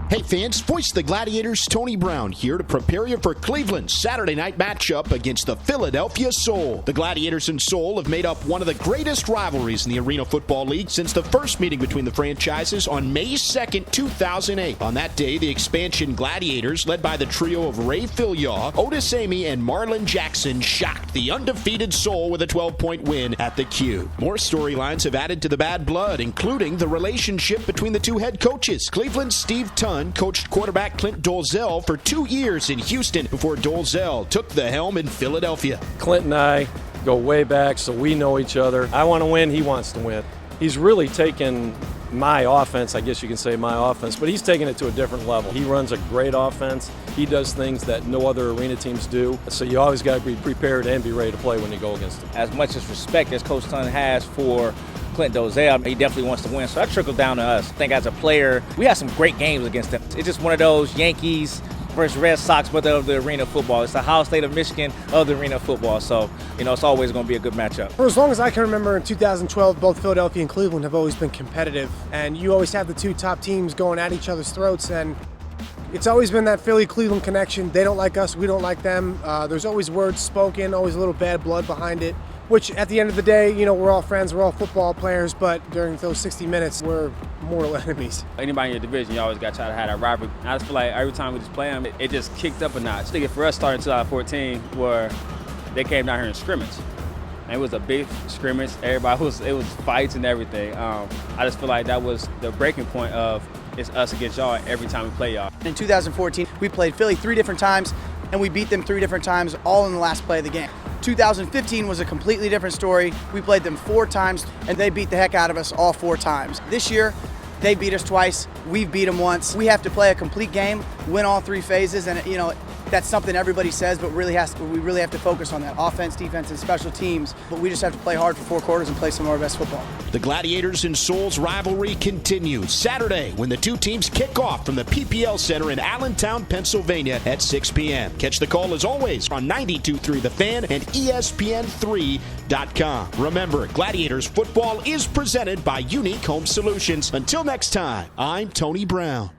Hey fans, voice the Gladiators, Tony Brown here to prepare you for Cleveland's Saturday night matchup against the Philadelphia-Soul. The Gladiators and Soul have made up one of the greatest rivalries in the Arena Football League since the first meeting between the franchises on May 2nd, 2008. On that day, the expansion Gladiators, led by the trio of Ray Filyaw, Otis Amy, and Marlon Jackson, shocked the undefeated Soul with a 12-point win at the Q. More storylines have added to the bad blood, including the relationship between the two head coaches. Cleveland's Steve Tunn coached quarterback Clint Dolezal for 2 years in Houston before Dolezal took the helm in Philadelphia. Clint and I go way back, so we know each other. I want to win, he wants to win. He's really taken my offense, I guess you can say my offense, but he's taken it to a different level. He runs a great offense. He does things that no other arena teams do, so you always got to be prepared and be ready to play when you go against him. As much as respect as Coach Tunn has for Clint Dolezal, he definitely wants to win, so that trickled down to us. I think as a player, we had some great games against them. It's just one of those Yankees versus Red Sox, but of the arena football. It's the Ohio State of Michigan of the arena football, so it's always going to be a good matchup. For as long as I can remember, in 2012, both Philadelphia and Cleveland have always been competitive, and you always have the two top teams going at each other's throats, and it's always been that Philly-Cleveland connection. They don't like us, we don't like them. There's always words spoken, always a little bad blood behind it, which at the end of the day, we're all friends, we're all football players, but during those 60 minutes, we're mortal enemies. Anybody in your division, you always got to try to have that rivalry. I just feel like every time we just play them, it just kicked up a notch. I think for us starting in 2014, where they came down here and scrimmage. And it was a big scrimmage. It was fights and everything. I just feel like that was the breaking point of it's us against y'all every time we play y'all. In 2014, we played Philly 3 different times, and we beat them 3 different times, all in the last play of the game. 2015 was a completely different story. We played them 4 times, and they beat the heck out of us all 4 times. This year, they beat us twice. We've beat them once. We have to play a complete game, win all 3 phases, and that's something everybody says, but we really have to focus on that. Offense, defense, and special teams. But we just have to play hard for 4 quarters and play some of our best football. The Gladiators and Soul's rivalry continues Saturday when the two teams kick off from the PPL Center in Allentown, Pennsylvania at 6 p.m. Catch the call as always on 92.3 The Fan and ESPN3.com. Remember, Gladiators football is presented by Unique Home Solutions. Until next time, I'm Tony Brown.